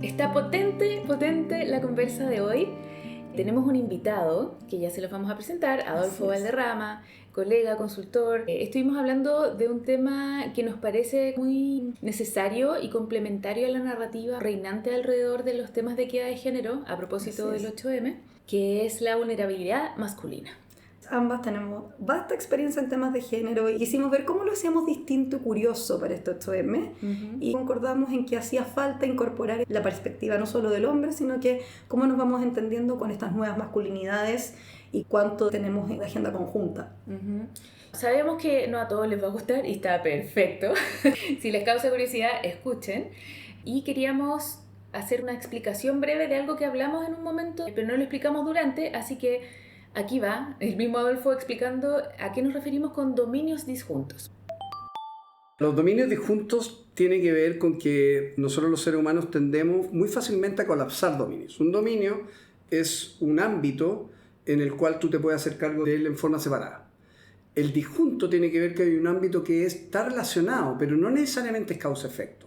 Está potente la conversa de hoy. Tenemos un invitado que ya se los vamos a presentar, Adolfo Valderrama, colega, consultor. Estuvimos hablando de un tema que nos parece muy necesario y complementario a la narrativa reinante alrededor de los temas de equidad de género, a propósito del 8M, que es la vulnerabilidad masculina. Ambas tenemos vasta experiencia en temas de género y quisimos ver cómo lo hacíamos distinto y curioso para este 8M. Y concordamos en que hacía falta incorporar la perspectiva no solo del hombre, sino que cómo nos vamos entendiendo con estas nuevas masculinidades y cuánto tenemos en la agenda conjunta. Sabemos que no a todos les va a gustar y está perfecto. Si les causa curiosidad, escuchen. Y queríamos hacer una explicación breve de algo que hablamos en un momento, pero no lo explicamos durante, así que aquí va, el mismo Adolfo explicando a qué nos referimos con dominios disjuntos. Los dominios disjuntos tienen que ver con que nosotros los seres humanos tendemos muy fácilmente a colapsar dominios. Un dominio es un ámbito en el cual tú te puedes hacer cargo de él en forma separada. El disjunto tiene que ver que hay un ámbito que está relacionado, pero no necesariamente es causa-efecto.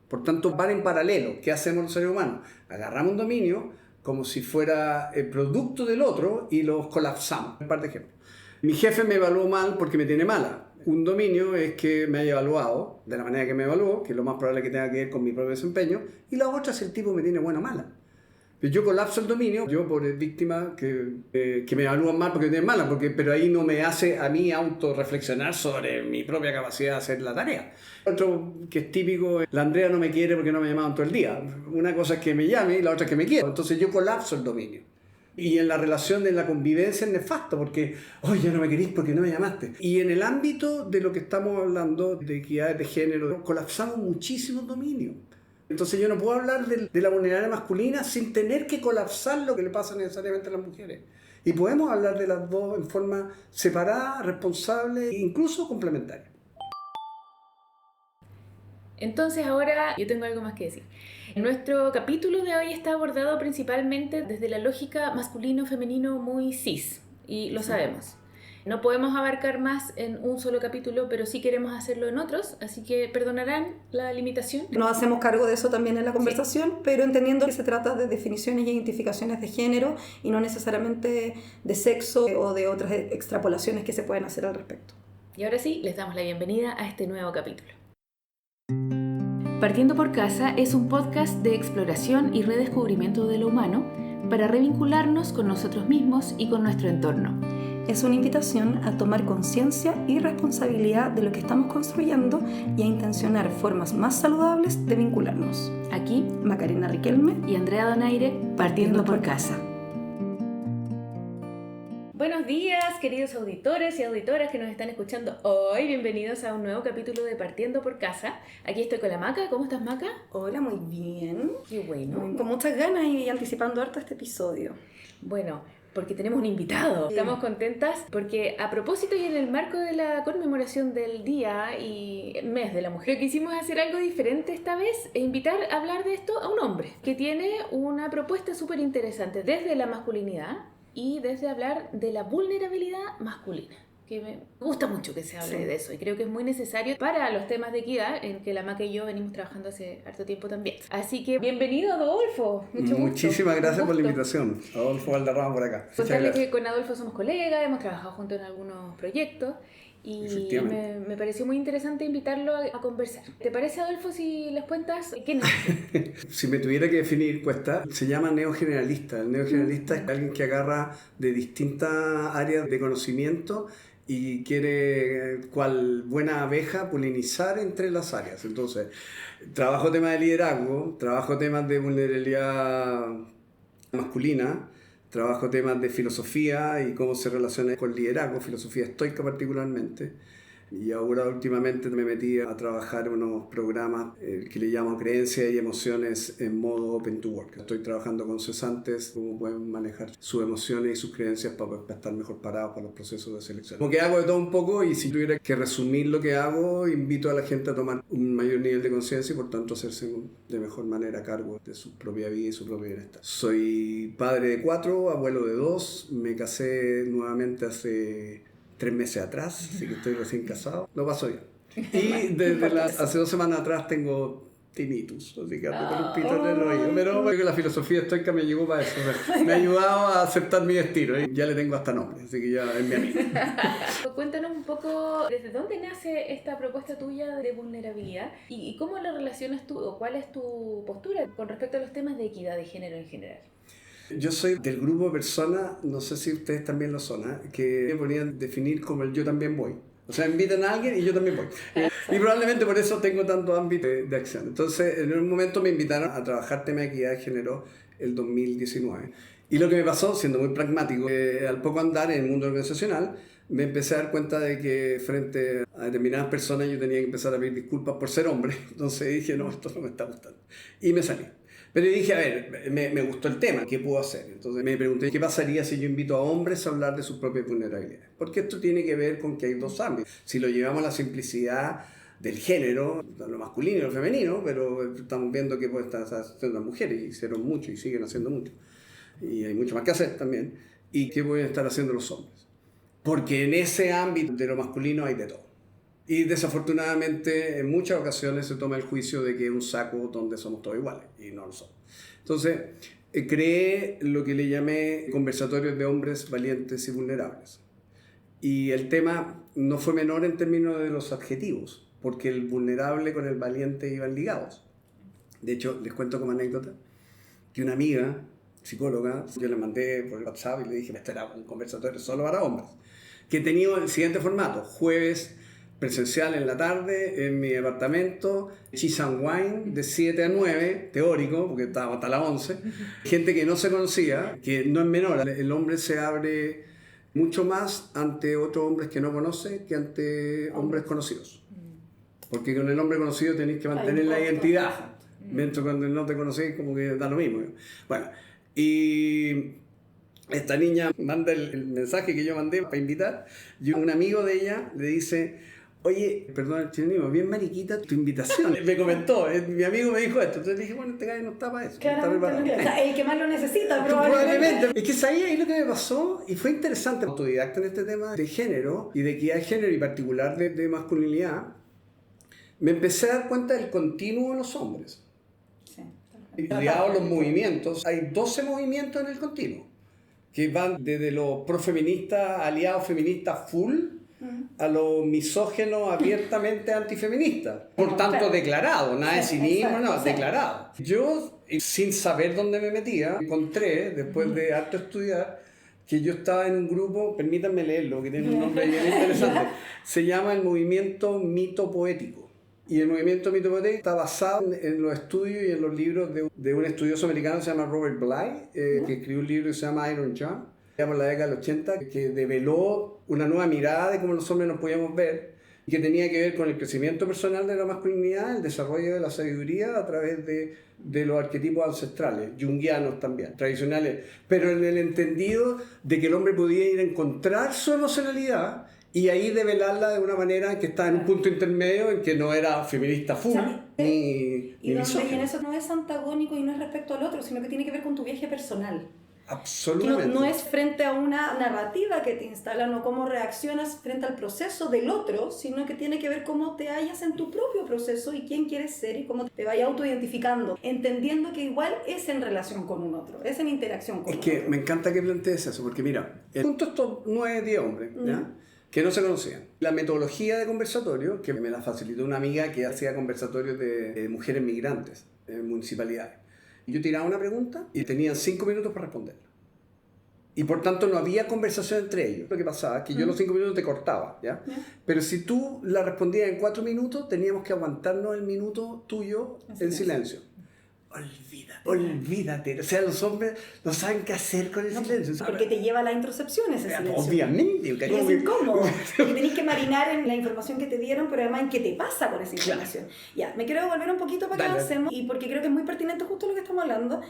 Por tanto, van en paralelo. ¿Qué hacemos los seres humanos? Agarramos un dominio como si fuera el producto del otro y los colapsamos. Un par de ejemplos. Mi jefe me evaluó mal porque me tiene mala. Un dominio es que me haya evaluado de la manera que me evaluó, que es lo más probable que tenga que ver con mi propio desempeño, y la otra es el tipo me tiene buena o mala. Yo colapso el dominio, yo por víctima que me evalúan mal porque me tienen mala, pero ahí no me hace a mí autorreflexionar sobre mi propia capacidad de hacer la tarea. Otro que es típico, la Andrea no me quiere porque no me llamaban todo el día. Una cosa es que me llame y la otra es que me quiera. Entonces yo colapso el dominio. Y en la relación de la convivencia es nefasto porque, ya no me querís porque no me llamaste. Y en el ámbito de lo que estamos hablando, de equidad de género, colapsamos muchísimos dominios. Entonces yo no puedo hablar de la vulnerabilidad masculina sin tener que colapsar lo que le pasa necesariamente a las mujeres. Y podemos hablar de las dos en forma separada, responsable e incluso complementaria. Entonces ahora yo tengo algo más que decir. Nuestro capítulo de hoy está abordado principalmente desde la lógica masculino-femenino muy cis, y lo sabemos. No podemos abarcar más en un solo capítulo, pero sí queremos hacerlo en otros, así que perdonarán la limitación. Nos hacemos cargo de eso también en la conversación, pero entendiendo que se trata de definiciones y identificaciones de género y no necesariamente de sexo o de otras extrapolaciones que se pueden hacer al respecto. Y ahora sí, les damos la bienvenida a este nuevo capítulo. Partiendo por Casa es un podcast de exploración y redescubrimiento de lo humano para revincularnos con nosotros mismos y con nuestro entorno. Es una invitación a tomar conciencia y responsabilidad de lo que estamos construyendo y a intencionar formas más saludables de vincularnos. Aquí, Macarena Riquelme y Andrea Donaire, partiendo por Casa. Buenos días, queridos auditores y auditoras que nos están escuchando hoy. Bienvenidos a un nuevo capítulo de Partiendo por Casa. Aquí estoy con la Maca. ¿Cómo estás, Maca? Hola, muy bien. Qué bueno. Con muchas ganas y anticipando harto este episodio. Bueno, porque tenemos un invitado. Estamos contentas porque a propósito y en el marco de la conmemoración del Día y Mes de la Mujer, quisimos hacer algo diferente esta vez e invitar a hablar de esto a un hombre que tiene una propuesta súper interesante desde la masculinidad y desde hablar de la vulnerabilidad masculina. Que me gusta mucho que se hable de eso y creo que es muy necesario para los temas de equidad en que la Maca y yo venimos trabajando hace harto tiempo también. Así que bienvenido, Adolfo. Muchísimas gracias por la invitación. Adolfo Valderrama por acá. Contarles que con Adolfo somos colegas, hemos trabajado juntos en algunos proyectos y me pareció muy interesante invitarlo a conversar. ¿Te parece, Adolfo, si les cuentas quién es? Si me tuviera que definir, se llama neogeneralista. El neogeneralista es alguien que agarra de distintas áreas de conocimiento y quiere, cual buena abeja, polinizar entre las áreas. Entonces, trabajo temas de liderazgo, trabajo temas de vulnerabilidad masculina, trabajo temas de filosofía y cómo se relaciona con liderazgo, filosofía estoica particularmente. Y ahora últimamente me metí a trabajar en unos programas que le llamo Creencias y Emociones en modo Open to Work. Estoy trabajando con cesantes, cómo pueden manejar sus emociones y sus creencias para estar mejor parados para los procesos de selección. Como que hago de todo un poco y si tuviera que resumir lo que hago, invito a la gente a tomar un mayor nivel de conciencia y por tanto hacerse de mejor manera cargo de su propia vida y su propio bienestar. Soy padre de 4, abuelo de 2, me casé nuevamente hace 3 meses atrás, así que estoy recién casado. Lo paso bien. Y hace 2 semanas atrás tengo tinnitus, así que ando con un pito en el oído. Pero creo que la filosofía estoica me llegó para eso. Me ha ayudado a aceptar mi destino. Ya le tengo hasta nombre, así que ya es mi amigo. Cuéntanos un poco desde dónde nace esta propuesta tuya de vulnerabilidad y cómo la relacionas tú o cuál es tu postura con respecto a los temas de equidad de género en general. Yo soy del grupo de personas, no sé si ustedes también lo son, que me ponían a definir como el yo también voy. O sea, invitan a alguien y yo también voy. Y probablemente por eso tengo tanto ámbito de acción. Entonces, en un momento me invitaron a trabajar tema de equidad de género el 2019. Y lo que me pasó, siendo muy pragmático, al poco andar en el mundo organizacional, me empecé a dar cuenta de que frente a determinadas personas yo tenía que empezar a pedir disculpas por ser hombre. Entonces dije, no, esto no me está gustando. Y me salí. Pero dije, a ver, me gustó el tema, ¿qué puedo hacer? Entonces me pregunté, ¿qué pasaría si yo invito a hombres a hablar de sus propias vulnerabilidades? Porque esto tiene que ver con que hay dos ámbitos. Si lo llevamos a la simplicidad del género, lo masculino y lo femenino, pero estamos viendo que pues, están haciendo las mujeres, y hicieron mucho y siguen haciendo mucho. Y hay mucho más que hacer también. ¿Y qué pueden estar haciendo los hombres? Porque en ese ámbito de lo masculino hay de todo. Y desafortunadamente en muchas ocasiones se toma el juicio de que es un saco donde somos todos iguales, y no lo somos. Entonces, creé lo que le llamé conversatorios de hombres valientes y vulnerables. Y el tema no fue menor en términos de los adjetivos, porque el vulnerable con el valiente iban ligados. De hecho, les cuento como anécdota que una amiga, psicóloga, yo le mandé por WhatsApp y le dije, este era un conversatorio solo para hombres, que tenía el siguiente formato: jueves presencial en la tarde, en mi departamento, cheese and wine, de 7 a 9, teórico, porque estábamos hasta las 11, gente que no se conocía, que no es menor, el hombre se abre mucho más ante otros hombres que no conoce que ante hombres conocidos. Porque con el hombre conocido tenéis que mantener la identidad, mientras cuando no te conocéis como que da lo mismo. Bueno, y esta niña manda el mensaje que yo mandé para invitar, y un amigo de ella le dice, oye, perdón el chilenismo, bien mariquita tu invitación. Me comentó, mi amigo me dijo esto. Entonces dije, bueno, este gallo no está para eso. Claro, no está o sea, el que más lo necesita, probablemente. Es que sabía ahí lo que me pasó y fue interesante. Autodidacta en este tema de género y de equidad de género y particular de masculinidad, me empecé a dar cuenta del continuo de los hombres. Sí. Ligados los movimientos, hay 12 movimientos en el continuo, que van desde los profeministas, aliados feministas full, a los misógenos abiertamente antifeministas. Por tanto, declarado, nada de cinismo, no, declarado. Yo, sin saber dónde me metía, encontré, después de harto estudiar, que yo estaba en un grupo, permítanme leerlo, que tiene un nombre bien interesante, se llama el movimiento mito poético. Y el movimiento mito poético está basado en los estudios y en los libros de un estudioso americano que se llama Robert Bly, que escribió un libro que se llama Iron John, por la década del 80, que develó una nueva mirada de cómo los hombres nos podíamos ver, y que tenía que ver con el crecimiento personal de la masculinidad, el desarrollo de la sabiduría a través de los arquetipos ancestrales, junguianos también, tradicionales, pero en el entendido de que el hombre podía ir a encontrar su emocionalidad y ahí develarla de una manera que estaba en un punto intermedio en que no era feminista full, ni misógino. Y en eso no es antagónico y no es respecto al otro, sino que tiene que ver con tu viaje personal. Absolutamente. No es frente a una narrativa que te instalan o cómo reaccionas frente al proceso del otro, sino que tiene que ver cómo te hallas en tu propio proceso y quién quieres ser y cómo te vayas autoidentificando, entendiendo que igual es en relación con un otro, es en interacción con un otro. Es que me encanta que plantees eso, porque mira, junto a estos 9, 10 hombres, ¿ya? Que no se conocían. La metodología de conversatorio, que me la facilitó una amiga que hacía conversatorios de mujeres migrantes en municipalidades. Yo tiraba una pregunta y tenían 5 minutos para responderla. Y por tanto no había conversación entre ellos. Lo que pasaba es que yo los 5 minutos te cortaba, ¿ya? Pero si tú la respondías en 4 minutos, teníamos que aguantarnos el minuto tuyo en silencio. Olvídate. O sea, los hombres no saben qué hacer con el silencio. Porque te lleva a la introspección ese silencio. Obviamente. Y es incómodo. Porque tenés que marinar en la información que te dieron, pero además en qué te pasa con esa información. Claro. Ya, me quiero volver un poquito para que avancemos, y porque creo que es muy pertinente justo lo que estamos hablando.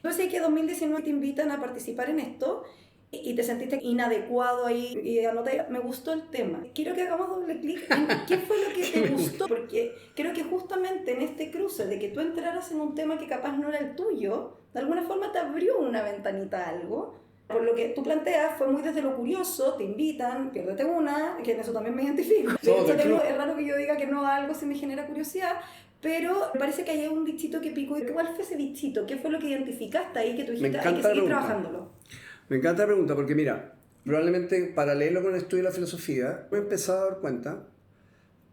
Yo sé que en 2019 te invitan a participar en esto y te sentiste inadecuado ahí y anoté, me gustó el tema. Quiero que hagamos doble clic en qué fue lo que te gustó, porque creo que justamente en este cruce de que tú entraras en un tema que capaz no era el tuyo, de alguna forma te abrió una ventanita a algo Por lo que tú planteas, fue muy desde lo curioso, te invitan, piérdete una, que en eso también me identifico. De hecho, es raro que yo diga que no a algo si me genera curiosidad, pero me parece que hay un bichito que picó. ¿Cuál fue ese bichito? ¿Qué fue lo que identificaste ahí que tú dijiste, hay que seguir trabajándolo? Me encanta la pregunta porque mira, probablemente paralelo con el estudio de la filosofía, me he empezado a dar cuenta,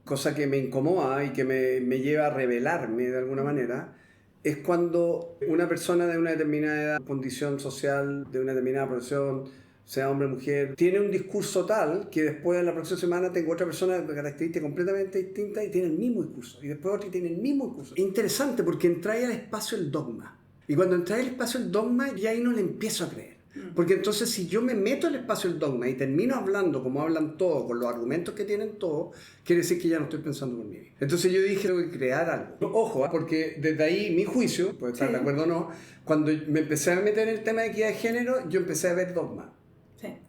cosa que me incomoda y que me lleva a rebelarme de alguna manera, es cuando una persona de una determinada edad, condición social, de una determinada profesión, sea hombre o mujer, tiene un discurso tal que después en la próxima semana tengo otra persona de características completamente distintas y tiene el mismo discurso. Y después otra y tiene el mismo discurso. Interesante porque entrae al espacio el dogma. Y cuando entrae al espacio el dogma, ya ahí no le empiezo a creer. Porque entonces si yo me meto en el espacio del dogma y termino hablando como hablan todos, con los argumentos que tienen todos, quiere decir que ya no estoy pensando por mí mismo. Entonces yo dije, tengo que crear algo. Ojo, porque desde ahí mi juicio, puede estar de acuerdo o no, cuando me empecé a meter en el tema de equidad de género, yo empecé a ver dogma.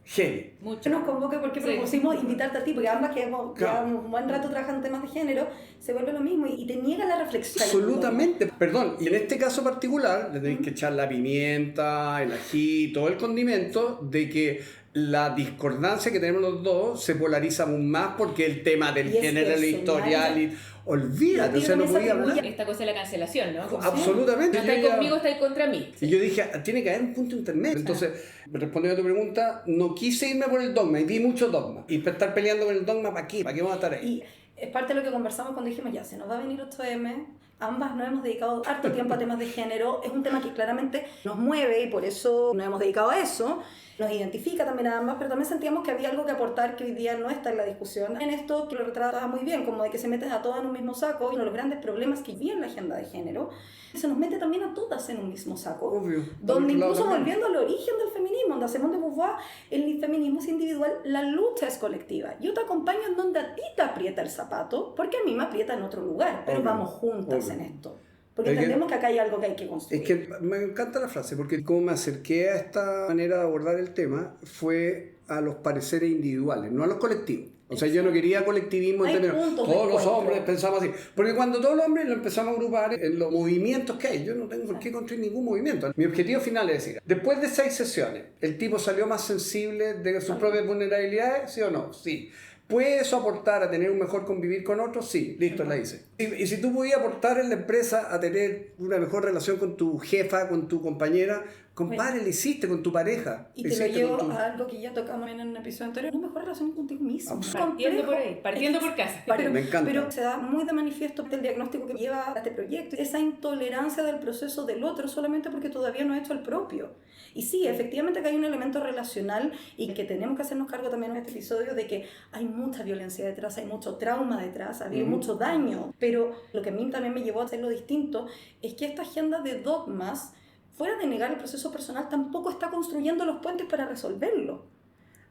Heavy. Mucho nos convoca porque propusimos invitarte a ti, porque ambas que llevamos un buen rato trabajando en temas de género, se vuelve lo mismo y te niega la reflexión. Absolutamente, perdón, y en este caso particular le tenéis que echar la pimienta, el ají, todo el condimento de que la discordancia que tenemos los dos se polariza aún más porque el tema del género, el editorial y... Olvídate, o sea, no podía hablar. Esta cosa de la cancelación, ¿no? Absolutamente. No estáis conmigo, estáis contra mí. Y yo dije, tiene que haber un punto intermedio. Entonces, respondiendo a tu pregunta, no quise irme por el dogma y vi mucho dogma. Y estar peleando con el dogma, ¿para qué? ¿Para qué vamos a estar ahí? Y es parte de lo que conversamos cuando dijimos, ya, se nos va a venir 8M. Ambas nos hemos dedicado harto tiempo a temas de género. Es un tema que claramente nos mueve y por eso nos hemos dedicado a eso. Nos identifica también a ambas, pero también sentíamos que había algo que aportar que hoy día no está en la discusión. En esto que lo retrataba muy bien, como de que se meten a todas en un mismo saco, y uno de los grandes problemas que vi en la agenda de género, se nos mete también a todas en un mismo saco. Obvio. Donde incluso volviendo al origen del feminismo, donde Simone de Beauvoir, el feminismo es individual, la lucha es colectiva. Yo te acompaño en donde a ti te aprieta el zapato, porque a mí me aprieta en otro lugar, pero vamos juntas en esto. Porque entendemos que acá hay algo que hay que construir. Es que me encanta la frase, porque como me acerqué a esta manera de abordar el tema fue a los pareceres individuales, no a los colectivos. O sea, yo no quería colectivismo en términos, todos los hombres pensamos así. Porque cuando todos los hombres lo empezamos a agrupar en los movimientos que hay, yo no tengo por qué construir ningún movimiento. Mi objetivo final es decir, después de 6 sesiones, ¿el tipo salió más sensible de sus propias vulnerabilidades? ¿Sí o no? Sí. ¿Puede eso aportar a tener un mejor convivir con otros? Sí, listo, la hice. Y si tú podías aportar en la empresa a tener una mejor relación con tu jefa, con tu compañera, compadre, lo hiciste con tu pareja. Y te lo llevo a algo que ya tocamos en un episodio anterior, una mejor relación contigo mismo. Partiendo por ahí, partiendo por casa. Me encanta. Pero se da muy de manifiesto el diagnóstico que lleva a este proyecto, esa intolerancia del proceso del otro solamente porque todavía no ha hecho el propio. Y sí, efectivamente que hay un elemento relacional y que tenemos que hacernos cargo también en este episodio de que hay mucha violencia detrás, hay mucho trauma detrás, ha habido mucho daño. Pero lo que a mí también me llevó a hacerlo distinto es que esta agenda de dogmas, fuera de negar el proceso personal, tampoco está construyendo los puentes para resolverlo.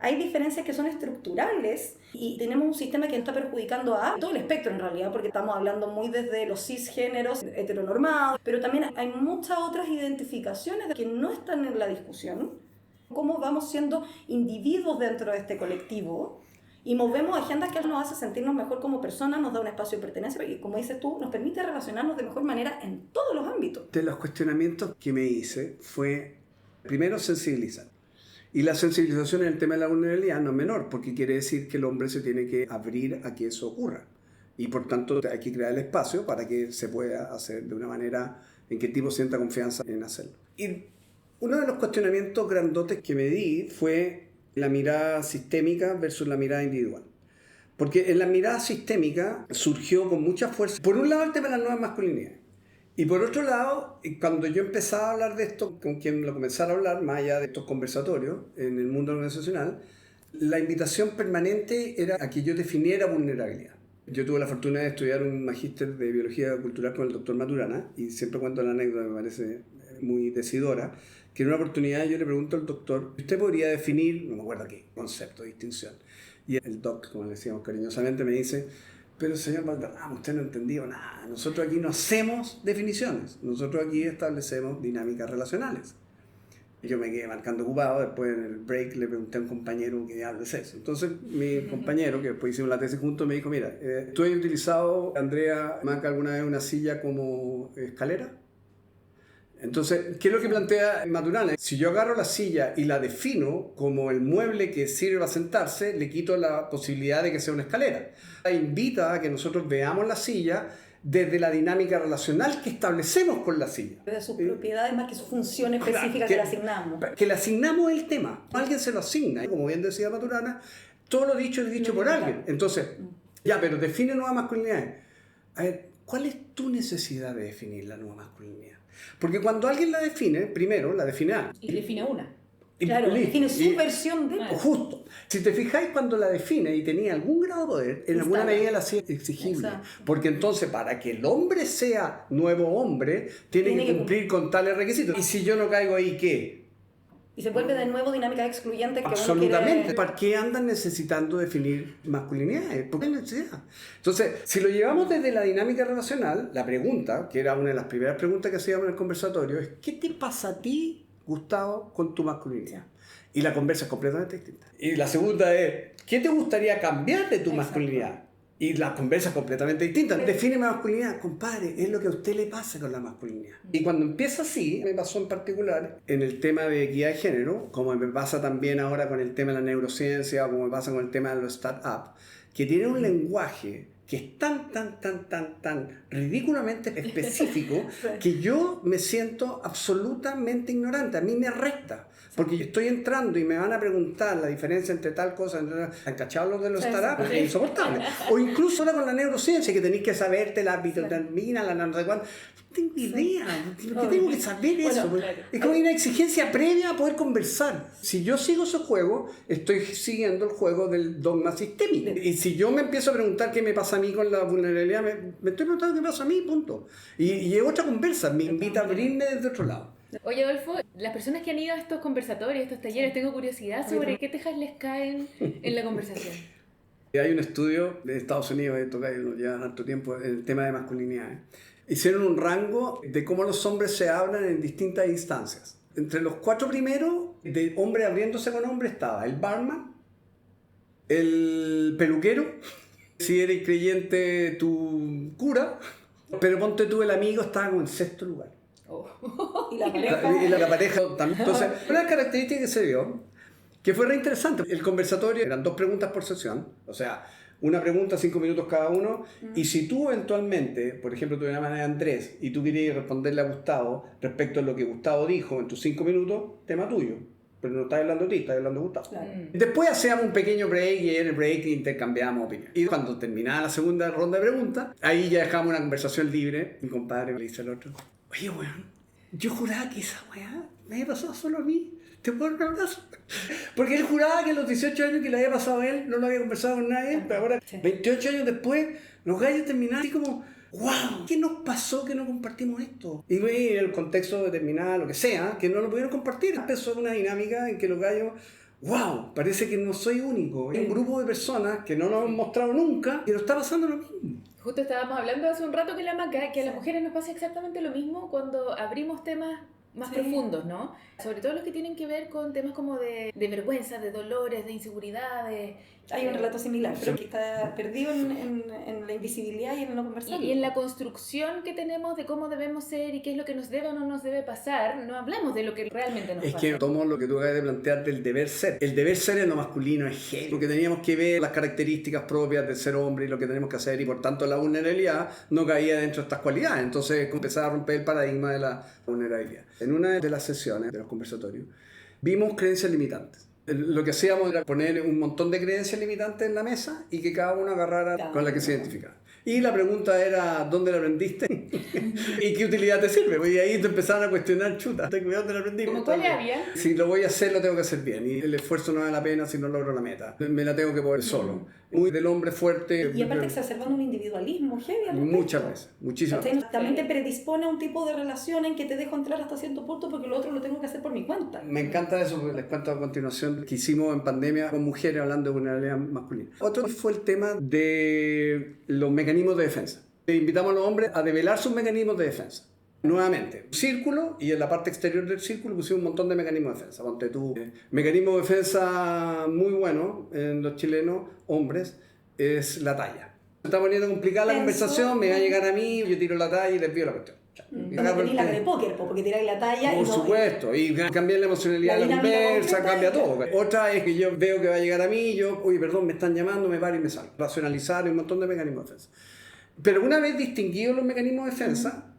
Hay diferencias que son estructurales y tenemos un sistema que está perjudicando a todo el espectro en realidad, porque estamos hablando muy desde los cisgéneros heteronormados, pero también hay muchas otras identificaciones que no están en la discusión. Cómo vamos siendo individuos dentro de este colectivo y movemos agendas que nos hace sentirnos mejor como personas, nos da un espacio de pertenencia y, como dices tú, nos permite relacionarnos de mejor manera en todos los ámbitos. De los cuestionamientos que me hice fue, primero, sensibilizar. Y la sensibilización en el tema de la vulnerabilidad no es menor, porque quiere decir que el hombre se tiene que abrir a que eso ocurra. Y por tanto hay que crear el espacio para que se pueda hacer de una manera en que el tipo sienta confianza en hacerlo. Y uno de los cuestionamientos grandotes que me di fue la mirada sistémica versus la mirada individual. Porque en la mirada sistémica surgió con mucha fuerza, por un lado el tema de las nuevas masculinidades. Y por otro lado, cuando yo empezaba a hablar de esto, con quien lo comenzara a hablar, más allá de estos conversatorios en el mundo organizacional, la invitación permanente era a que yo definiera vulnerabilidad. Yo tuve la fortuna de estudiar un magíster de biología cultural con el doctor Maturana, y siempre cuento la anécdota, me parece muy decidora, que en una oportunidad yo le pregunto al doctor, ¿usted podría definir, no me acuerdo qué, concepto, distinción? Y el doc, como le decíamos cariñosamente, me dice, pero señor Valderrama, usted no ha entendido nada. Nosotros aquí no hacemos definiciones. Nosotros aquí establecemos dinámicas relacionales. Y yo me quedé marcando ocupado. Después en el break le pregunté a un compañero qué diablos es eso. Entonces mi compañero, que después hicimos la tesis juntos, me dijo, mira, ¿tú has utilizado, Andrea Maca, alguna vez una silla como escalera? Entonces, ¿qué es lo que plantea Maturana? Si yo agarro la silla y la defino como el mueble que sirve para sentarse, le quito la posibilidad de que sea una escalera. Invita a que nosotros veamos la silla desde la dinámica relacional que establecemos con la silla. De sus propiedades más que su función específica que le asignamos. Que le asignamos el tema. Alguien se lo asigna. Como bien decía Maturana, todo lo dicho es dicho por alguien. Entonces, ya, pero define nuevas masculinidades. A ver, ¿cuál es tu necesidad de definir la nueva masculinidad? Porque cuando alguien la define, primero la define A. Y define una. Claro, define su versión de... Justo. Si te fijáis, cuando la define y tenía algún grado de poder, en alguna medida la hacía exigible. Exacto. Porque entonces, para que el hombre sea nuevo hombre, tiene que cumplir con tales requisitos. Y si yo no caigo ahí, ¿qué? Y se vuelve de nuevo dinámica excluyente que Absolutamente. uno quiere... ¿Para qué andan necesitando definir masculinidades? ¿Por qué necesidad? Entonces, si lo llevamos desde la dinámica relacional, la pregunta, que era una de las primeras preguntas que hacíamos en el conversatorio, es ¿qué te pasa a ti, Gustavo, con tu masculinidad? Y la conversa es completamente distinta. Y la segunda es, ¿qué te gustaría cambiar de tu masculinidad? Y la conversa es completamente distinta. Define masculinidad, compadre, es lo que a usted le pasa con la masculinidad. Y cuando empieza así, me pasó en particular en el tema de equidad de género, como me pasa también ahora con el tema de la neurociencia, o como me pasa con el tema de los startups, que tiene un lenguaje que es tan ridículamente específico que yo me siento absolutamente ignorante. A mí me resta. Porque yo estoy entrando y me van a preguntar la diferencia entre tal cosa, ¿han cachado los de los startups? Es insoportable. O incluso ahora con la neurociencia, que tenéis que saberte la vitamina, la no sé cuánto. No tengo idea. ¿Por qué tengo que saber eso? Claro. Es como una exigencia previa a poder conversar. Si yo sigo ese juego, estoy siguiendo el juego del dogma sistémico. Y si yo me empiezo a preguntar qué me pasa a mí con la vulnerabilidad, me estoy preguntando qué me pasa a mí, punto. Y es otra conversa, me invita a abrirme desde otro lado. Oye, Adolfo, las personas que han ido a estos conversatorios, estos talleres, tengo curiosidad sobre qué tejas les caen en la conversación. Hay un estudio de Estados Unidos, esto que lleva harto tiempo, en el tema de masculinidad. Hicieron un rango de cómo los hombres se hablan en distintas instancias. Entre los 4 primeros, de hombre abriéndose con hombre, estaba el barman, el peluquero, si eres creyente, tu cura, pero ponte tú, el amigo estaba como en 6º lugar. Y la pareja. Y la pareja también. Entonces, una característica que se dio, que fue re interesante. El conversatorio eran 2 preguntas por sesión, o sea, una pregunta, 5 minutos cada uno, y si tú eventualmente, por ejemplo, tú llamas a Andrés y tú querías responderle a Gustavo respecto a lo que Gustavo dijo en tus 5 minutos, tema tuyo. Pero no estás hablando de ti, estás hablando de Gustavo. Claro. Después hacíamos un pequeño break y en el break intercambiábamos opiniones. Y cuando terminaba la segunda ronda de preguntas, ahí ya dejamos una conversación libre. Mi compadre le dice al otro, oye, weón, yo juraba que esa weá me había pasado solo a mí. ¿Te puedo dar un abrazo? Porque él juraba que a los 18 años que le había pasado a él, no lo había conversado con nadie, pero ahora, 28 años después, los gallos terminaron así como, wow, ¿qué nos pasó que no compartimos esto? Y en el contexto determinado, lo que sea, que no lo pudieron compartir. Empezó una dinámica en que los gallos, wow, parece que no soy único. Hay un grupo de personas que no nos han mostrado nunca y lo está pasando lo mismo. Justo estábamos hablando hace un rato con la Maca, que a las mujeres nos pasa exactamente lo mismo cuando abrimos temas más profundos, ¿no? Sobre todo los que tienen que ver con temas como de vergüenza, de dolores, de inseguridades. Hay un relato similar, pero que está perdido en la invisibilidad y en no conversar. Y en la construcción que tenemos de cómo debemos ser y qué es lo que nos debe o no nos debe pasar, no hablamos de lo que realmente nos pasa. Es que tomo lo que tú acabas de plantear del deber ser. El deber ser en lo masculino es heavy, porque teníamos que ver las características propias del ser hombre y lo que tenemos que hacer, y por tanto la vulnerabilidad no caía dentro de estas cualidades. Entonces empezaba a romper el paradigma de la vulnerabilidad. En una de las sesiones de los conversatorios vimos creencias limitantes. Lo que hacíamos era poner un montón de creencias limitantes en la mesa y que cada uno agarrara con la que se identificara. Y la pregunta era, ¿dónde la aprendiste? ¿Y qué utilidad te sirve? Y ahí te empezaban a cuestionar, chuta, ten cuidado, ¿dónde la aprendí? ¿Cómo cuál había? Si lo voy a hacer, lo tengo que hacer bien. Y el esfuerzo no vale la pena si no logro la meta. Me la tengo que poner solo. Muy del hombre fuerte. Y aparte exacerbando un individualismo heavy. Muchas veces, muchísimas veces. También te predispone a un tipo de relación en que te dejo entrar hasta cierto punto porque lo otro lo tengo que hacer por mi cuenta. Me encanta eso, porque les cuento a continuación que hicimos en pandemia con mujeres hablando de vulnerabilidad masculina. Otro fue el tema de los mecanismos de defensa. Invitamos a los hombres a develar sus mecanismos de defensa. Nuevamente, un círculo, y en la parte exterior del círculo pusimos un montón de mecanismos de defensa. Ponte tú, mecanismo de defensa muy bueno en los chilenos, hombres, es la talla. Se está poniendo complicada la conversación, me va a llegar a mí, yo tiro la talla y les vio la cuestión. Y Tenés la de póker, porque tiráis la talla por y no... supuesto, y cambiar la emocionalidad de la conversa, cambia todo. Otra es que yo veo que va a llegar a mí, uy, perdón, me están llamando, me paro y me salgo. Racionalizar y un montón de mecanismos de defensa. Pero una vez distinguidos los mecanismos de defensa,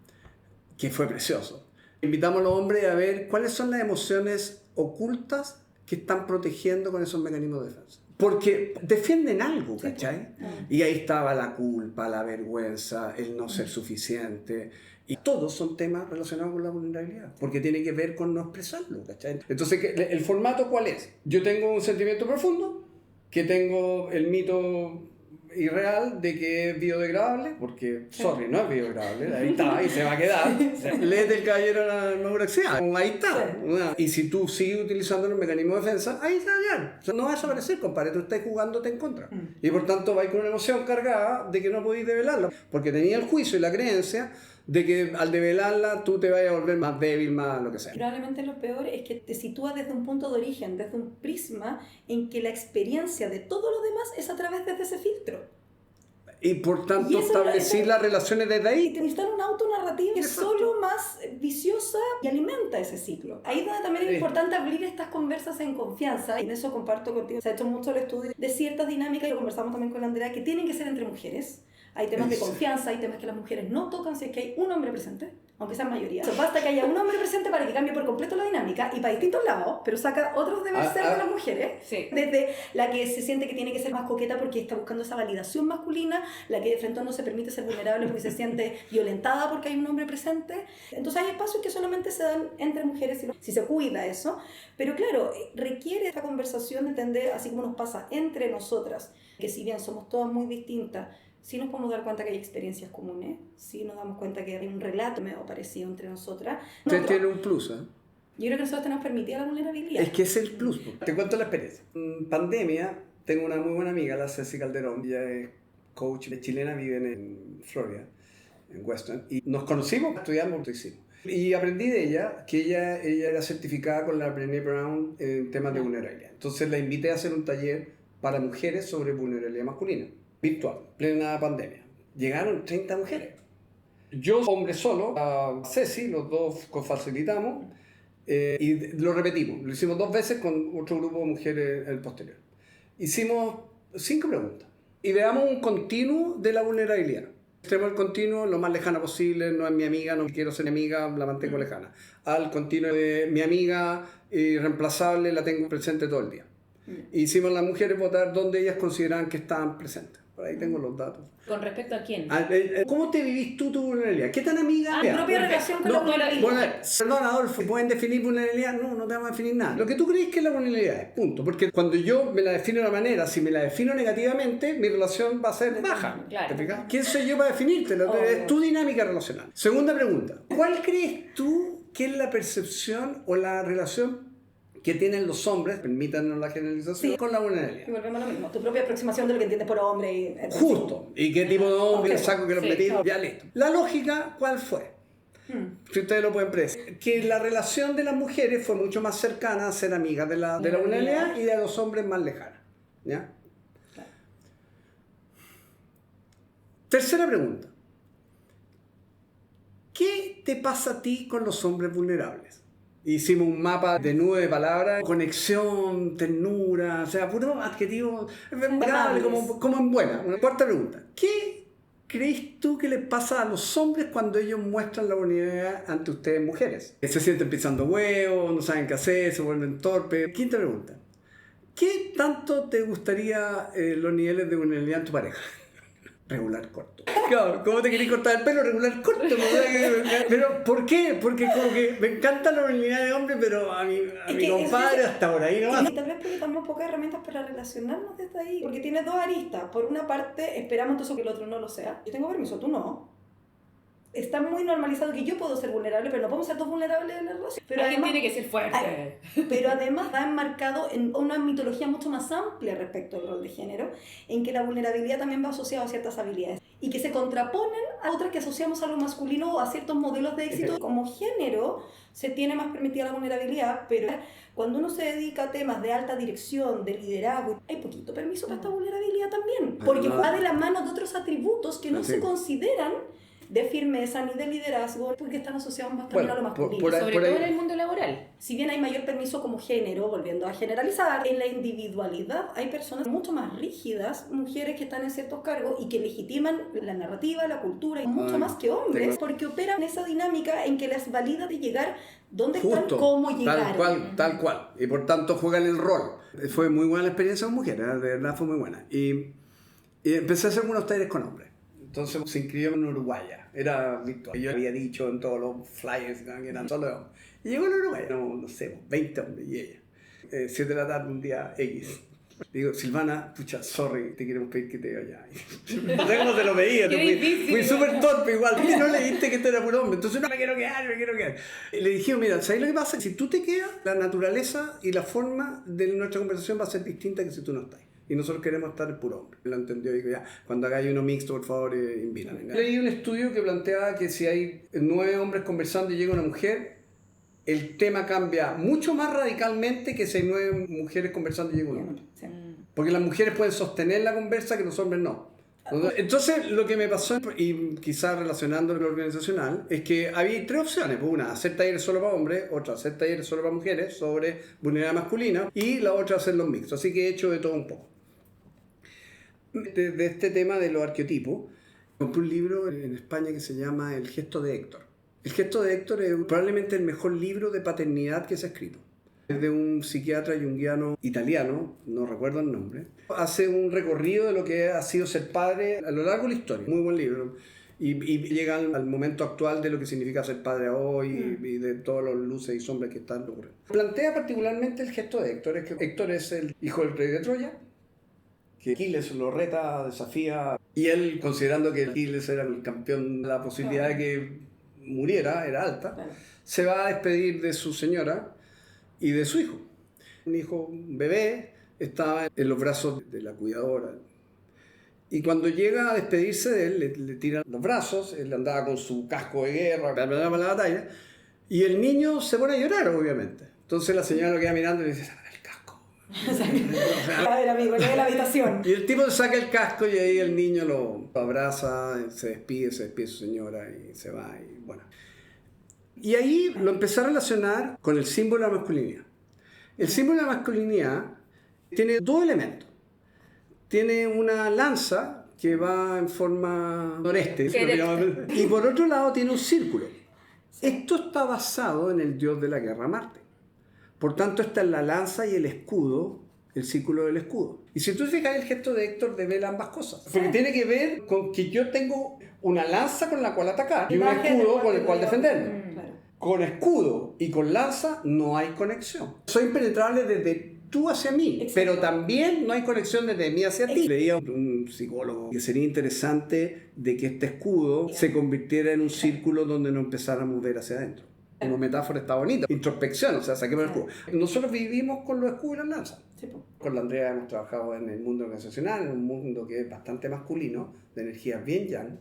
que fue precioso, invitamos a los hombres a ver cuáles son las emociones ocultas que están protegiendo con esos mecanismos de defensa. Porque defienden algo, ¿cachai? Y ahí estaba la culpa, la vergüenza, el no ser suficiente. Y todos son temas relacionados con la vulnerabilidad, porque tiene que ver con no expresarlo, ¿cachai? Entonces, ¿el formato cuál es? Yo tengo un sentimiento profundo, que tengo el mito irreal de que es biodegradable, porque, sorry, no es biodegradable, ahí está, y se va a quedar. Léete El caballero de la armadura oxidada, ahí está. Y si tú sigues utilizando los mecanismos de defensa, ahí está ya. O sea, no va a desaparecer, compadre, tú estás jugándote en contra. Y por tanto vais con una emoción cargada de que no podéis develarla, porque tenía el juicio y la creencia de que al develarla tú te vayas a volver más débil, más lo que sea. Probablemente lo peor es que te sitúas desde un punto de origen, desde un prisma en que la experiencia de todo lo demás es a través de ese filtro. Y por tanto establecer las relaciones desde ahí. Y te instala una autonarrativa que es solo más viciosa y alimenta ese ciclo. Ahí es donde también es importante abrir estas conversas en confianza, y en eso comparto contigo. Se ha hecho mucho el estudio de ciertas dinámicas, y lo conversamos también con la Andrea, que tienen que ser entre mujeres. Hay temas de confianza, hay temas que las mujeres no tocan si es que hay un hombre presente, aunque sea mayoría. Basta que haya un hombre presente para que cambie por completo la dinámica y para distintos lados, pero saca otros deberes ser de las mujeres. Sí. Desde la que se siente que tiene que ser más coqueta porque está buscando esa validación masculina, la que de frente no se permite ser vulnerable porque se siente violentada porque hay un hombre presente. Entonces hay espacios que solamente se dan entre mujeres si se cuida eso. Pero claro, requiere esta conversación de entender, así como nos pasa entre nosotras, que si bien somos todas muy distintas, sí nos podemos dar cuenta que hay experiencias comunes, sí nos damos cuenta que hay un relato medio parecido entre nosotras. Usted tiene un plus, ¿eh? Yo creo que nosotros tenemos permitida la vulnerabilidad. Es que es el plus. Te cuento la experiencia. En pandemia, tengo una muy buena amiga, la Ceci Calderón. Ella es coach chilena, vive en Florida, en Weston. Y nos conocimos, estudiamos, lo hicimos. Y aprendí de ella que ella era certificada con la Brené Brown en temas de vulnerabilidad. Entonces la invité a hacer un taller para mujeres sobre vulnerabilidad masculina, virtual, plena pandemia. Llegaron 30 mujeres. Yo, hombre solo, a Ceci, los dos facilitamos y lo repetimos. Lo hicimos 2 veces con otro grupo de mujeres el posterior. Hicimos 5 preguntas y veamos un continuo de la vulnerabilidad. Extremo del continuo, lo más lejana posible, no es mi amiga, no quiero ser mi amiga, la mantengo lejana. Al continuo de mi amiga irreemplazable, la tengo presente todo el día. Hicimos a las mujeres votar donde ellas consideraban que estaban presentes. Por ahí tengo los datos. ¿Con respecto a quién? ¿Cómo te vivís tú tu vulnerabilidad? ¿Qué tan amiga? Mi propia relación con la vulnerabilidad. Bueno, perdón, Adolfo, ¿pueden definir vulnerabilidad? No te vamos a definir nada. Lo que tú crees que es la vulnerabilidad es punto. Porque cuando yo me la defino de una manera, si me la defino negativamente, mi relación va a ser baja. Claro. ¿Te fijas? ¿Quién soy yo para definirte? Es tu dinámica relacional. Segunda pregunta. ¿Cuál crees tú que es la percepción o la relación que tienen los hombres, permítanos la generalización, con la vulnerabilidad? Y volvemos a lo mismo, tu propia aproximación de lo que entiendes por hombre. Justo. ¿Y qué tipo de hombre? Okay. Saco que los metí, ya listo. La lógica, ¿cuál fue? Si ustedes lo pueden predecir. Que la relación de las mujeres fue mucho más cercana a ser amigas de la vulnerabilidad y de los hombres más lejanas. ¿Ya? Claro. Tercera pregunta. ¿Qué te pasa a ti con los hombres vulnerables? Hicimos un mapa de 9 palabras: conexión, ternura, o sea, puro adjetivo verbal, como en buena. Una cuarta pregunta: ¿qué crees tú que les pasa a los hombres cuando ellos muestran la vulnerabilidad ante ustedes, mujeres? Se sienten pisando huevos, no saben qué hacer, se vuelven torpes. Quinta pregunta: ¿qué tanto te gustaría los niveles de vulnerabilidad en tu pareja? Regular corto. Claro, ¿cómo te querés cortar el pelo? Regular corto. Pero ¿por qué? Porque como que me encanta la vulnerabilidad de hombre, pero a mi compadre hasta por ahí no va. Y tal vez porque tenemos pocas herramientas para relacionarnos desde ahí. Porque tiene 2 aristas. Por una parte, esperamos entonces que el otro no lo sea. Yo tengo permiso, tú no. Está muy normalizado que yo puedo ser vulnerable, pero no podemos ser 2 vulnerables en la relación. Pero alguien tiene que ser fuerte. Pero además va enmarcado en una mitología mucho más amplia respecto al rol de género, en que la vulnerabilidad también va asociada a ciertas habilidades y que se contraponen a otras que asociamos a lo masculino o a ciertos modelos de éxito. Como género se tiene más permitida la vulnerabilidad, pero cuando uno se dedica a temas de alta dirección, de liderazgo, hay poquito permiso para esta vulnerabilidad también, porque va de la mano de otros atributos que no se consideran de firmeza ni de liderazgo, porque están asociados más también a lo masculino. Sobre todo en el mundo laboral. Si bien hay mayor permiso como género, volviendo a generalizar, en la individualidad hay personas mucho más rígidas, mujeres que están en ciertos cargos y que legitiman la narrativa, la cultura, y mucho más que hombres, porque operan en esa dinámica en que les valida de llegar donde están, cómo llegar. Tal cual. Y por tanto juegan el rol. Fue muy buena la experiencia con mujeres, de verdad fue muy buena. Y empecé a hacer unos talleres con hombres. Entonces se inscribió en Uruguaya, era virtual. Yo había dicho en todos los flyers que eran solo hombres. Y llegó en Uruguaya, no sé, 20 hombres y ella. 7 de la tarde un día X. Digo, Silvana, pucha, sorry, te queremos pedir que te vayas. No sé cómo te lo veía, fui súper torpe igual, porque no leíste que este era puro hombre, entonces no me quiero quedar. Y le dije, mira, ¿sabes lo que pasa? Si tú te quedas, la naturaleza y la forma de nuestra conversación va a ser distinta que si tú no estás. Y nosotros queremos estar el puro hombre. Lo entendió y dijo, ya, cuando hagáis uno mixto, por favor, invítame. Leí un estudio que planteaba que si hay 9 hombres conversando y llega una mujer, el tema cambia mucho más radicalmente que si hay 9 mujeres conversando y llega un hombre. Sí. Porque las mujeres pueden sostener la conversa que los hombres no. Entonces, lo que me pasó, y quizás relacionando lo organizacional, es que había 3 opciones. Una, hacer talleres solo para hombres, otra, hacer talleres solo para mujeres sobre vulnerabilidad masculina, y la otra, hacer los mixtos. Así que he hecho de todo un poco. De este tema de los arqueotipos, compré un libro en España que se llama El gesto de Héctor. El gesto de Héctor es probablemente el mejor libro de paternidad que se ha escrito. Es de un psiquiatra junguiano italiano, no recuerdo el nombre. Hace un recorrido de lo que ha sido ser padre a lo largo de la historia. Muy buen libro. Y llega al momento actual de lo que significa ser padre hoy y de todas las luces y sombras que están ocurriendo. Plantea particularmente el gesto de Héctor. Es que Héctor es el hijo del rey de Troya, que Aquiles lo reta, desafía, y él, considerando que Aquiles era el campeón, la posibilidad de que muriera era alta, se va a despedir de su señora y de su hijo. Un bebé, estaba en los brazos de la cuidadora. Y cuando llega a despedirse de él, le tiran los brazos, él andaba con su casco de guerra, para la batalla, y el niño se pone a llorar, obviamente. Entonces la señora lo queda mirando y le dice, sácame el casco. A ver, amigo, llegué a la habitación. Y el tipo saca el casco y ahí el niño lo abraza, se despide de su señora y se va. Y bueno. Y ahí lo empecé a relacionar con el símbolo de la masculinidad. El símbolo de la masculinidad tiene 2 elementos. Tiene una lanza que va en forma noreste, y por otro lado tiene un círculo. Esto está basado en el dios de la guerra, Marte. Por tanto, está en la lanza y el escudo, el círculo del escudo. Y si tú fijas, el gesto de Héctor devela ambas cosas. Porque tiene que ver con que yo tengo una lanza con la cual atacar y un escudo con el cual defenderme. Con escudo y con lanza no hay conexión. Soy impenetrable desde tú hacia mí, exacto, pero también no hay conexión desde mí hacia ti. Leía un psicólogo que sería interesante de que este escudo se convirtiera en un círculo donde nos empezáramos a ver hacia adentro. Como metáfora está bonita. Introspección, o sea, saquemos el escudo. Nosotros vivimos con los escudos y las lanzas. Sí, con la Andrea hemos trabajado en el mundo organizacional, en un mundo que es bastante masculino, de energías bien yang,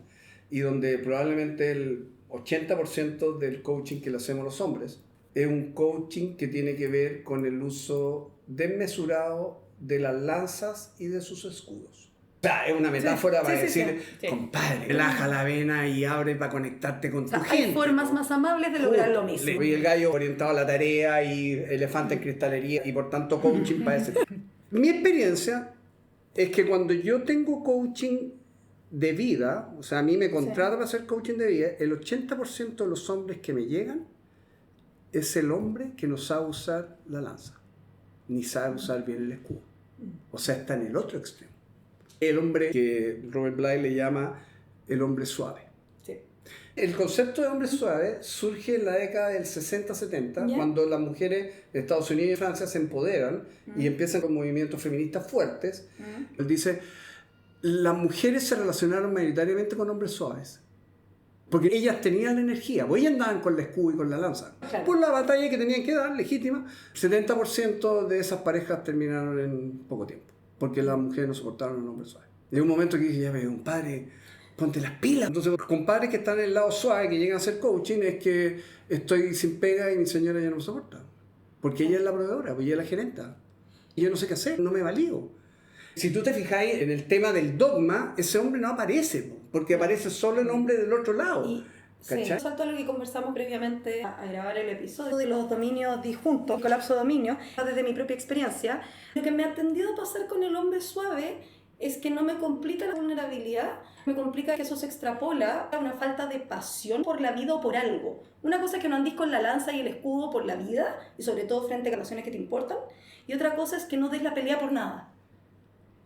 y donde probablemente el 80% del coaching que le hacemos los hombres es un coaching que tiene que ver con el uso desmesurado de las lanzas y de sus escudos. O sea, es una metáfora para decir, compadre, relaja la vena y abre para conectarte con tu gente. Hay formas más amables de lograr lo mismo. Y el gallo orientado a la tarea y elefante en cristalería y por tanto coaching para ese. Mi experiencia es que cuando yo tengo coaching de vida, o sea, a mí me contratan para hacer coaching de vida, el 80% de los hombres que me llegan es el hombre que no sabe usar la lanza, ni sabe usar bien el escudo. O sea, está en el otro extremo. El hombre que Robert Bly le llama el hombre suave. Sí. El concepto de hombre suave surge en la década del 60-70, cuando las mujeres de Estados Unidos y Francia se empoderan y empiezan con movimientos feministas fuertes. Él dice, las mujeres se relacionaron mayoritariamente con hombres suaves. Porque ellas tenían la energía, pues ellas andaban con el escudo y con la lanza. Claro. Por la batalla que tenían que dar, legítima, 70% de esas parejas terminaron en poco tiempo. Porque las mujeres no soportaron a un hombre suave. Y un momento que dije, ya ve, compadre, ponte las pilas. Entonces, los compadres que están en el lado suave, que llegan a hacer coaching, es que estoy sin pega y mi señora ya no me soporta. Porque ella es la proveedora, porque ella es la gerenta. Y yo no sé qué hacer, no me valío. Si tú te fijáis en el tema del dogma, ese hombre no aparece, porque aparece solo el hombre del otro lado. Sí, salto a lo que conversamos previamente a grabar el episodio de los dominios disjuntos, colapso de dominio, desde mi propia experiencia. Lo que me ha tendido a pasar con el hombre suave es que no me complica la vulnerabilidad, me complica que eso se extrapola a una falta de pasión por la vida o por algo. Una cosa es que no andís con la lanza y el escudo por la vida, y sobre todo frente a relaciones que te importan, y otra cosa es que no des la pelea por nada.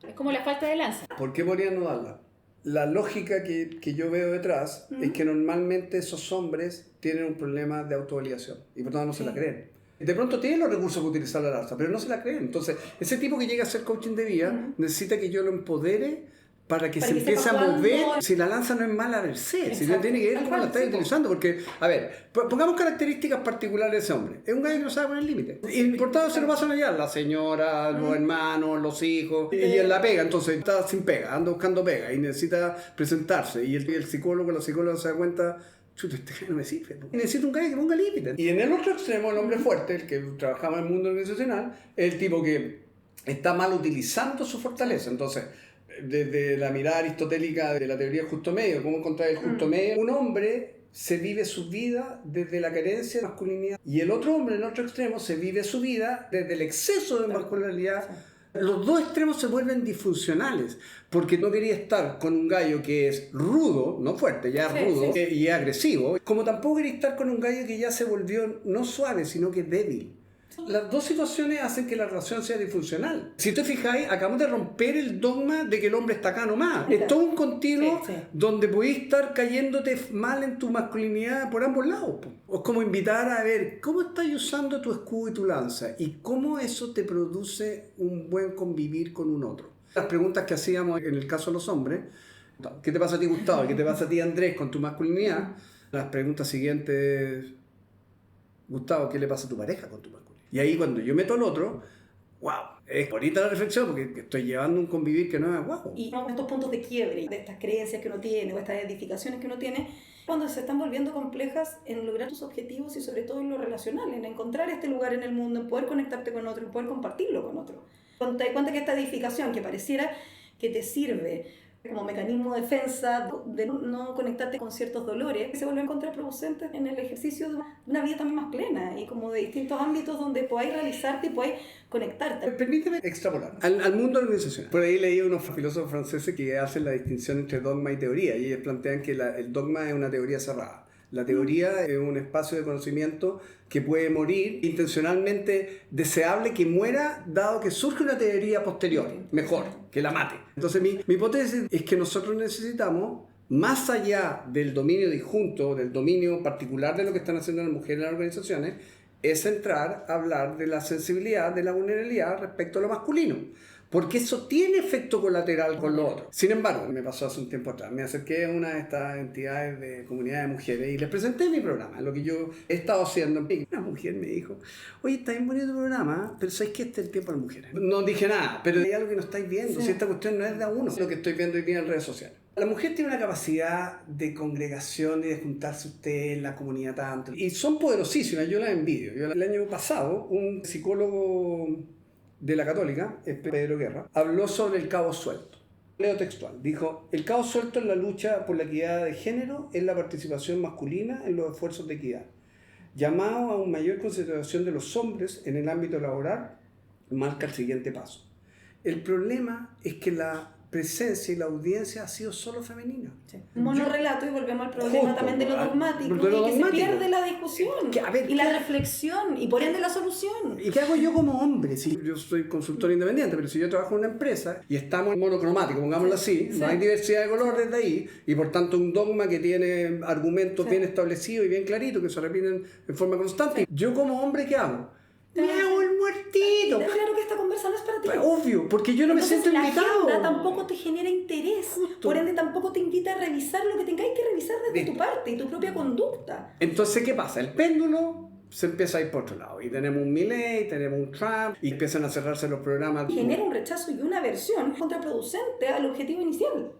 Es como la falta de lanza. ¿Por qué podrían no darla? La lógica que yo veo detrás es que normalmente esos hombres tienen un problema de autovalidación y por tanto no se la creen. De pronto tienen los recursos para utilizar la lanza, pero no se la creen. Entonces, ese tipo que llega a hacer coaching de vida necesita que yo lo empodere para que se empiece a mover. Si la lanza no es mala per se, si no tiene que ver cómo la estás utilizando. Porque, a ver, pongamos características particulares de ese hombre. Es un gallo que no sabe poner límite. Y por tanto se lo pasan allá la señora, los hermanos, los hijos, y él la pega. Entonces está sin pega, anda buscando pega y necesita presentarse. Y el psicólogo, la psicóloga se da cuenta, chuta, este gallo no me sirve. Necesito un gallo que ponga límite. Y en el otro extremo, el hombre fuerte, el que trabajaba en el mundo organizacional, es el tipo que está mal utilizando su fortaleza. Entonces, desde la mirada aristotélica de la teoría del justo medio, cómo encontrar el justo medio, un hombre se vive su vida desde la carencia de masculinidad y el otro hombre en otro extremo se vive su vida desde el exceso de masculinidad. Los dos extremos se vuelven disfuncionales porque no quería estar con un gallo que es rudo, no fuerte, ya rudo y agresivo, como tampoco quería estar con un gallo que ya se volvió no suave sino que débil. Las dos situaciones hacen que la relación sea disfuncional. Si te fijáis, acabamos de romper el dogma de que el hombre está acá nomás. Es todo un continuo donde podéis estar cayéndote mal en tu masculinidad por ambos lados. Es como invitar a ver cómo estás usando tu escudo y tu lanza y cómo eso te produce un buen convivir con un otro. Las preguntas que hacíamos en el caso de los hombres, ¿qué te pasa a ti, Gustavo? ¿Qué te pasa a ti, Andrés, con tu masculinidad? Las preguntas siguientes, Gustavo, ¿qué le pasa a tu pareja con tu masculinidad? Y ahí cuando yo meto al otro, wow, es bonita la reflexión porque estoy llevando un convivir que no es guapo. Y estos puntos de quiebre, de estas creencias que uno tiene o estas edificaciones que uno tiene, cuando se están volviendo complejas en lograr tus objetivos y sobre todo en lo relacional, en encontrar este lugar en el mundo, en poder conectarte con otro, en poder compartirlo con otro. Cuando te das cuenta que esta edificación que pareciera que te sirve como mecanismo de defensa, de no conectarte con ciertos dolores, se vuelven contraproducentes en el ejercicio de una vida también más plena y como de distintos ámbitos donde podáis realizarte y podáis conectarte. Permíteme extrapolar al mundo organizacional. Por ahí leí unos filósofos franceses que hacen la distinción entre dogma y teoría y ellos plantean que el dogma es una teoría cerrada. La teoría es un espacio de conocimiento que puede morir, intencionalmente deseable que muera, dado que surge una teoría posterior, mejor, que la mate. Entonces mi hipótesis es que nosotros necesitamos, más allá del dominio disjunto, del dominio particular de lo que están haciendo las mujeres en las organizaciones, es entrar a hablar de la sensibilidad, de la vulnerabilidad respecto a lo masculino. Porque eso tiene efecto colateral con lo otro. Sin embargo, me pasó hace un tiempo atrás, me acerqué a una de estas entidades de comunidad de mujeres y les presenté mi programa, lo que yo he estado haciendo. Una mujer me dijo, oye, está bien bonito tu programa, pero ¿sabes que este es el tiempo de las mujeres? No dije nada, pero hay algo que no estáis viendo, si esta cuestión no es de a uno, lo que estoy viendo hoy día en redes sociales. La mujer tiene una capacidad de congregación y de juntarse usted en la comunidad tanto. Y son poderosísimas, yo las envidio. El año pasado, un psicólogo de la Católica, Pedro Guerra, habló sobre el cabo suelto. Leo textual, dijo, el cabo suelto en la lucha por la equidad de género es la participación masculina en los esfuerzos de equidad. Llamado a una mayor consideración de los hombres en el ámbito laboral, marca el siguiente paso. El problema es que la presencia y la audiencia ha sido solo femenina. Sí. Un monorrelato y volvemos al problema también de lo dogmático, y que se pierde la discusión y la reflexión y por ende la solución. ¿Y qué hago yo como hombre? Si yo soy consultor independiente, pero si yo trabajo en una empresa y estamos en monocromático, pongámoslo así, no hay diversidad de color desde ahí y por tanto un dogma que tiene argumentos bien establecidos y bien claritos que se repiten en forma constante. Yo como hombre, ¿qué hago? Me hago el muertito. Claro que esta conversa no es para ti. Pues, obvio, porque yo no Entonces, me siento invitado. La agenda tampoco te genera interés. Justo. Por ende, tampoco te invita a revisar lo que tengáis que revisar desde tu parte y tu propia conducta. Entonces, ¿qué pasa? El péndulo se empieza a ir por otro lado. Y tenemos un Milei, tenemos un Trump, y empiezan a cerrarse los programas. Genera un rechazo y una aversión contraproducente al objetivo inicial.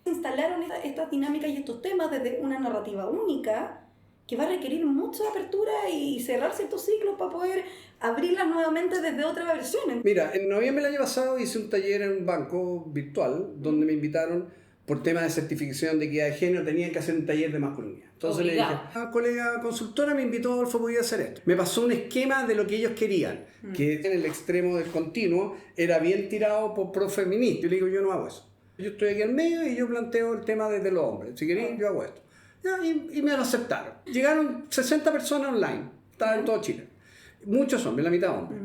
Instalaron estas dinámicas y estos temas desde una narrativa única que va a requerir mucha apertura y cerrar ciertos ciclos para poder abrirlas nuevamente desde otra versión. Mira, en noviembre del año pasado hice un taller en un banco virtual donde me invitaron por tema de certificación de equidad de género, tenían que hacer un taller de masculinidad. Entonces le dije, la colega consultora me invitó, Adolfo, podía hacer esto. Me pasó un esquema de lo que ellos querían, que en el extremo del continuo era bien tirado por profeminista. Yo le digo, yo no hago eso. Yo estoy aquí al medio y yo planteo el tema desde los hombres. Si queréis, yo hago esto. Ya, y me lo aceptaron. Llegaron 60 personas online, estaban en todo Chile. Muchos hombres, la mitad hombres.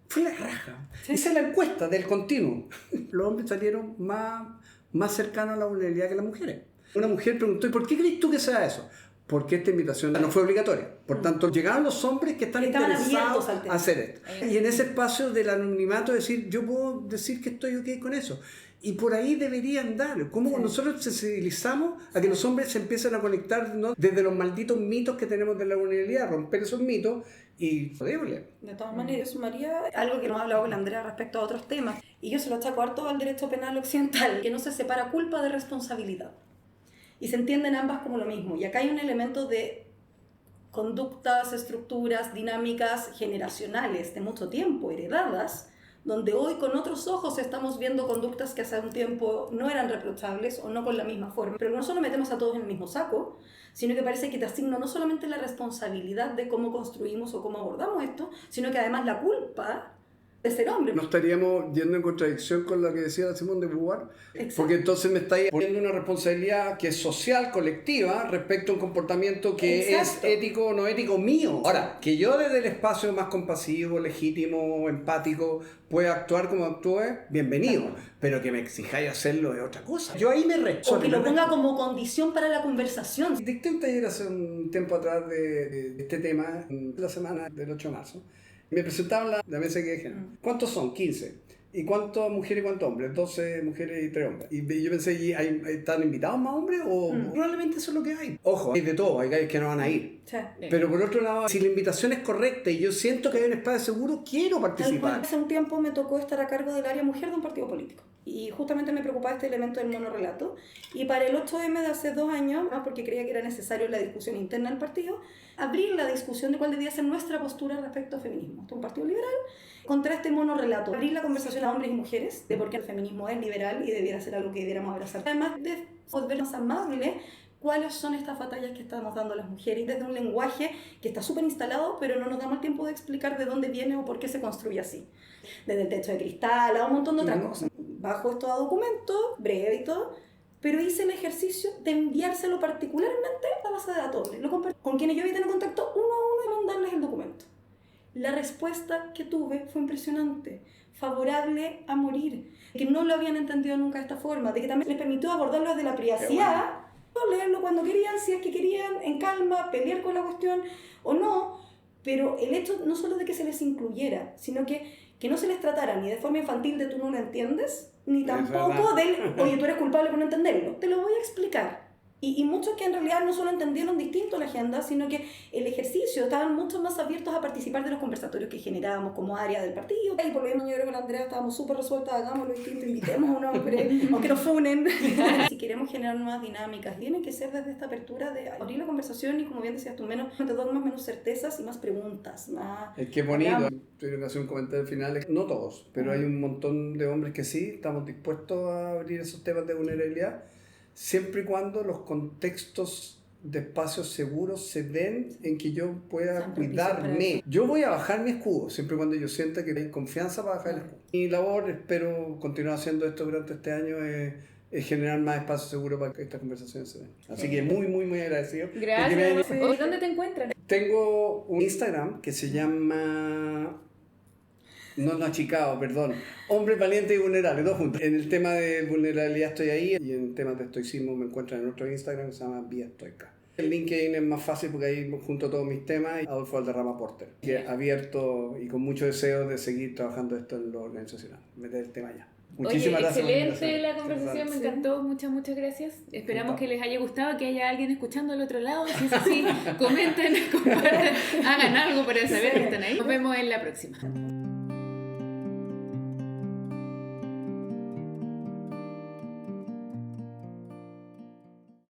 Fue la raja. Sí. Esa es la encuesta del continuo. Los hombres salieron más cercanos a la vulnerabilidad que las mujeres. Una mujer preguntó, ¿y por qué crees tú que sea eso? Porque esta invitación no fue obligatoria. Por tanto, llegaron los hombres que están interesados a hacer esto. Y en ese espacio del anonimato decir, yo puedo decir que estoy ok con eso. Y por ahí deberían dar. ¿Cómo nosotros sensibilizamos a que los hombres se empiecen a conectar, ¿no?, desde los malditos mitos que tenemos de la vulnerabilidad, romper esos mitos y poderle? De todas maneras, yo sumaría algo que hemos hablado con la Andrea respecto a otros temas. Y yo se lo achaco harto al derecho penal occidental, que no se separa culpa de responsabilidad. Y se entienden ambas como lo mismo. Y acá hay un elemento de conductas, estructuras, dinámicas generacionales de mucho tiempo, heredadas, donde hoy con otros ojos estamos viendo conductas que hace un tiempo no eran reprochables o no con la misma forma. Pero no solo metemos a todos en el mismo saco, sino que parece que te asigno no solamente la responsabilidad de cómo construimos o cómo abordamos esto, sino que además la culpa de ser hombre. No estaríamos yendo en contradicción con lo que decía Simone de Beauvoir. Exacto. Porque entonces me estáis poniendo una responsabilidad que es social, colectiva, respecto a un comportamiento que Exacto. es ético o no ético mío. Ahora, que yo desde el espacio más compasivo, legítimo, empático, pueda actuar como actúe, bienvenido. Exacto. Pero que me exijáis hacerlo es otra cosa. Yo ahí me recho. O que lo ponga como condición para la conversación. Dicté un taller hace un tiempo atrás de este tema, en la semana del 8 de marzo. Me presentaban la mesa de género. ¿Cuántos son? 15. ¿Y cuántas mujeres y cuántos hombres? 12 mujeres y 3 hombres. Y yo pensé, ¿están invitados más hombres? O probablemente eso es lo que hay. Ojo, hay de todo, hay gallos que no van a ir. Sí. Pero por otro lado, si la invitación es correcta y yo siento que hay un espacio seguro, quiero participar. Hace un tiempo me tocó estar a cargo del área mujer de un partido político. Y justamente me preocupaba este elemento del monorrelato. Y para el 8M de hace 2 años, porque creía que era necesario la discusión interna del partido, abrir la discusión de cuál debía ser nuestra postura respecto al feminismo. Esto es un partido liberal contra este monorrelato. Abrir la conversación a hombres y mujeres de por qué el feminismo es liberal y debiera ser algo que debiéramos abrazar. Además de volver más amable cuáles son estas batallas que estamos dando las mujeres desde un lenguaje que está súper instalado, pero no nos damos el tiempo de explicar de dónde viene o por qué se construye así. Desde el techo de cristal a un montón de otras cosas. Bajo estos documentos, breve y todo, pero hice el ejercicio de enviárselo particularmente a la base de datos. Lo compartí con quienes yo había tenido contacto uno a uno y mandarles el documento. La respuesta que tuve fue impresionante, favorable a morir, que no lo habían entendido nunca de esta forma, de que también les permitió abordarlo desde la privacidad, leerlo cuando querían, si es que querían, en calma, pelear con la cuestión o no, pero el hecho no solo de que se les incluyera, sino que no se les tratara ni de forma infantil de tú no lo entiendes, ni tampoco del, oye, tú eres culpable por no entenderlo, te lo voy a explicar. Y muchos que en realidad no solo entendieron distinto la agenda, sino que el ejercicio, estaban mucho más abiertos a participar de los conversatorios que generábamos como área del partido. Y por lo menos yo creo que con Andrea estábamos súper resueltas, hagámoslo distinto, invitemos a un hombre, aunque nos funen. Si queremos generar nuevas dinámicas, tiene que ser desde esta apertura de abrir la conversación y, como bien decías tú, menos dogmas, menos certezas y más preguntas. Es que es bonito. Tengo que hacer un comentario final. No todos, pero hay un montón de hombres que sí, estamos dispuestos a abrir esos temas de vulnerabilidad, siempre y cuando los contextos de espacios seguros se den en que yo pueda cuidarme. Yo voy a bajar mi escudo, siempre y cuando yo sienta que hay confianza para bajar el escudo. Mi labor, espero continuar haciendo esto durante este año, es generar más espacios seguros para que estas conversaciones se den. Así que muy, muy, muy agradecido. Gracias. ¿Dónde te encuentran? Tengo un Instagram que se llama... No achicado, perdón. Hombres valientes y vulnerables, dos juntos. En el tema de vulnerabilidad estoy ahí y en temas de estoicismo me encuentran en otro Instagram que se llama Vía Estoica. El LinkedIn es más fácil porque ahí junto todos mis temas, Adolfo Valderrama Porter, que abierto y con mucho deseo de seguir trabajando esto en lo organizacional, meter el tema ya. Muchísimas gracias. Excelente la conversación, me encantó, muchas gracias. Esperamos que les haya gustado, que haya alguien escuchando al otro lado. Si es así, comenten, compartan, hagan algo para saber que están ahí. Nos vemos en la próxima.